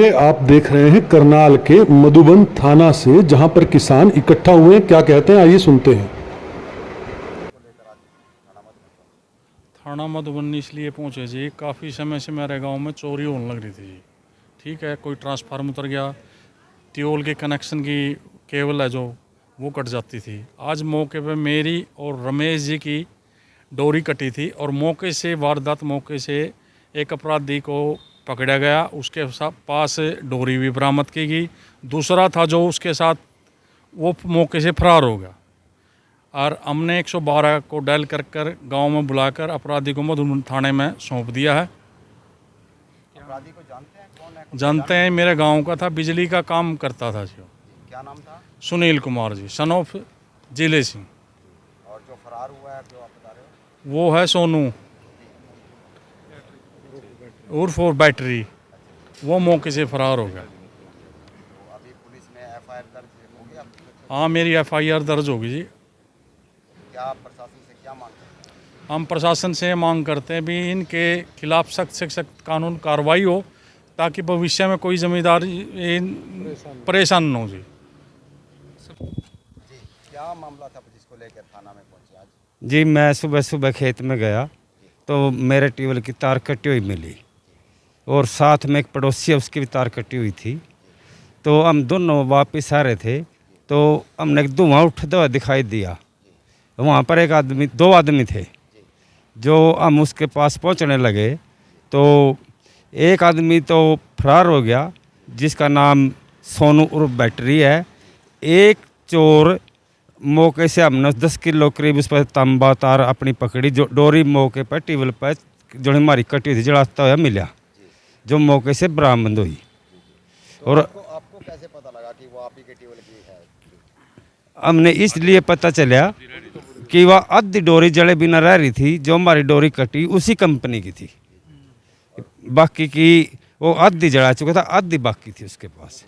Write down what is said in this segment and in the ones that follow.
ये आप देख रहे हैं करनाल के मधुबन थाना से, जहां पर किसान इकट्ठा हुए हैं। क्या कहते हैं आइए सुनते हैं। थाना मधुबनी इसलिए पहुँचे जी, काफ़ी समय से मेरे गांव में चोरी होने लग रही थी जी। ठीक है, कोई ट्रांसफार्मर उतर गया, ट्यूबवेल के कनेक्शन की केबल है जो वो कट जाती थी। आज मौके पे मेरी और रमेश जी की डोरी कटी थी और मौके से वारदात मौके से एक अपराधी को पकड़ा गया, उसके पास डोरी भी बरामद की गई। दूसरा था जो उसके साथ, वो मौके से फरार हो गया और हमने 112 को डायल कर गांव में बुलाकर अपराधी को मधुबन थाने में सौंप दिया है। अपराधी को जानते हैं कौन है? जानते हैं, मेरे गांव का था, बिजली का काम करता था जो। क्या नाम था? सुनील कुमार जी, सन ऑफ जिले सिंह। और जो फरार हुआ है जो आप बता रहे हो? वो है सोनू उर्फ और बैटरी, वो मौके से फरार हो गया। तो अभी पुलिस ने एफआईआर दर्ज हो गया? हाँ, मेरी एफआईआर दर्ज होगी जी। क्या आप प्रशासन से क्या मांग करते हैं? हम प्रशासन से मांग करते हैं भी इनके खिलाफ सख्त से सख्त कानून कार्रवाई हो, ताकि भविष्य में कोई जमींदार परेशान न हो जी। जी, क्या मामला था जिसको लेकर थाना में पहुंचे आज? जी, मैं सुबह सुबह खेत में गया तो मेरे ट्यूबवेल की तार कटी हुई मिली और साथ में एक पड़ोसी है, उसकी भी तार कटी हुई थी। तो हम दोनों वापस आ रहे थे तो हमने एक धुआं उठता हुआ दिखाई दिया। वहाँ पर एक आदमी, दो आदमी थे। जो हम उसके पास पहुँचने लगे तो एक आदमी तो फरार हो गया, जिसका नाम सोनू उर्फ बैटरी है। एक चोर मौके से हमने 10 किलो करीब उस पर तांबा तार अपनी पकड़ी, जो डोरी मौके पर टेबल पर जो हमारी कटी हुई थी जड़ाता हुआ मिला, जो मौके से बरामद हुई। तो और आपको कैसे पता लगा कि वो आप ही के टेबल की है? हमने इसलिए पता चला कि वह आधी डोरी जड़े बिना रह रही थी, जो हमारी डोरी कटी उसी कंपनी की थी। बाकी की वो आधी जड़ा चुका था, आधी बाकी थी उसके पास।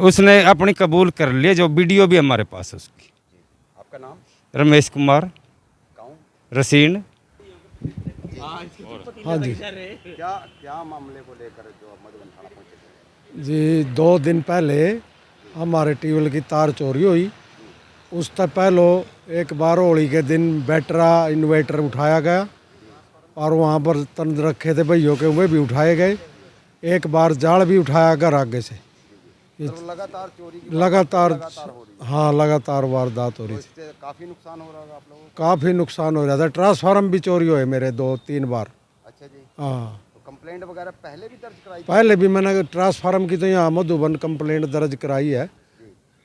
उसने अपनी कबूल कर लिया, जो वीडियो भी हमारे पास है उसकी। आपका नाम? रमेश कुमार, गाँव? रसीन। हाँ जी क्या क्या मामले को लेकर जो आप मधुबन थाना पहुंचे थे? जी, 2 दिन पहले हमारे ट्यूबवेल की तार चोरी हुई। उस तक पहले एक बार होली के दिन बैटरा इन्वर्टर उठाया गया और वहाँ पर तंद रखे थे भैयों के, वे भी उठाए गए। एक बार जाल भी उठाया घर आगे से। तो लगातार चोरी की लगातार हो रही है। हाँ, लगातार वारदात हो तो रही थी। इससे काफी नुकसान हो रहा होगा आप लोगों को? काफ़ी नुकसान हो रहा था। ट्रांसफार्मर भी चोरी हुए मेरे 2-3 बार। अच्छा जी। हाँ, तो कंप्लेंट वगैरह पहले भी दर्ज कराई थी? पहले भी मैंने ट्रांसफार्मर की तो यहाँ मधुबन कंप्लेंट दर्ज कराई है।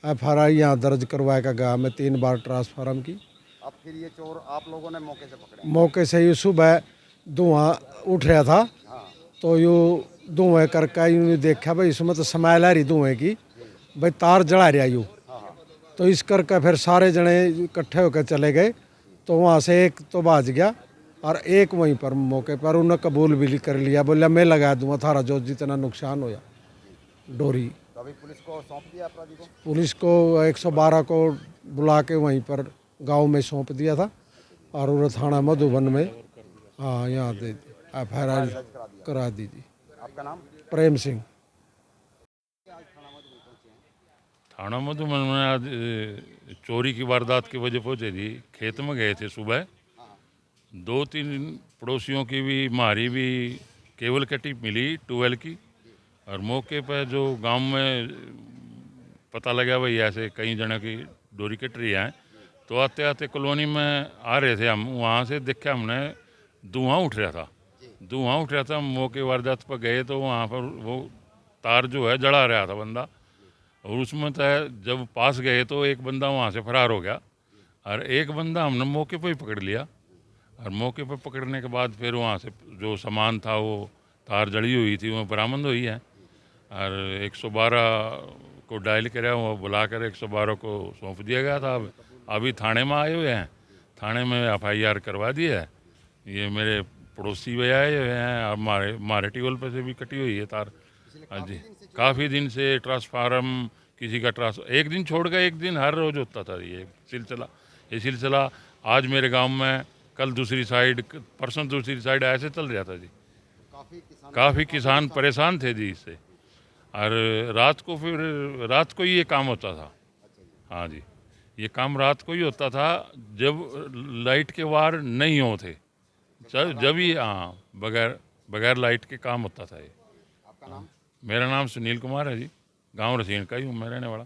एफआईआर यहाँ दर्ज करवाया गया मैं 3 बार ट्रांसफार्मर की। अब फिर ये चोर आप लोगों ने मौके से पकड़े? मौके से ही सुबह धुआं उठ रहा था, हाँ। तो यूँ धुएँ करके यूँ देखा भाई इसमें तो स्मेल आ रही धुएँ की, भाई तार जला रहा यूँ। तो इस करके फिर सारे जने इकट्ठे होकर चले गए। तो वहाँ से एक तो भाज गया और एक वहीं पर मौके पर उन्होंने कबूल भी कर लिया, बोला मैं लगा दूंगा थारा जो जितना नुकसान होया डोरी। तो अभी पुलिस को सौंप दिया अपराधी को? पुलिस को 112 को बुला के वहीं पर गांव में सौंप दिया था और उन्हें थाना मधुबन में हाँ यहाँ दे एफआईआर करा दीजिए। आपका नाम? प्रेम सिंह। थाना मधुबन में आज चोरी की वारदात की वजह पहुंचे थी। खेत में गए थे सुबह, 2-3 पड़ोसियों की भी, हमारी भी केबल कटी मिली ट्यूबवेल की। और मौके पर जो गांव में पता लगा भाई ऐसे कई जने की डोरी कट रही है, तो आते आते कॉलोनी में आ रहे थे हम, वहाँ से देखा हमने धुआं उठ रहा था। धुआं उठ रहा था, मौके वारदात पर गए तो वहाँ पर वो तार जो है जला रहा था बंदा। और उसमें तो जब पास गए तो एक बंदा वहाँ से फरार हो गया और एक बंदा हमने मौके पर ही पकड़ लिया। और मौके पर पकड़ने के बाद फिर वहाँ से जो सामान था, वो तार जड़ी हुई थी, वो बरामद हुई है। और 112 को डायल कराया, वो बुलाकर 112 को सौंप दिया गया था। अभी थाने में आए हुए हैं, थाने में एफआईआर करवा दी है। ये मेरे पड़ोसी भी आए हुए हैं और हमारे ट्यूबवेल पर से भी कटी हुई है तार। हाँ जी, काफ़ी दिन से ट्रांसफार्म किसी का एक दिन छोड़ कर एक दिन हर रोज़ होता था ये सिलसिला। आज मेरे गांव में, कल दूसरी साइड, परसों दूसरी साइड, ऐसे चल रहा था जी। काफ़ी किसान परेशान थे जी इससे। और रात को ही ये काम होता था। हाँ जी, ये काम रात को ही होता था जब लाइट के वार नहीं होते, जब ही हाँ बगैर लाइट के काम होता था ये। आपका नाम? मेरा नाम सुनील कुमार है जी, गांव रसीन का ही हूँ मैं रहने वाला।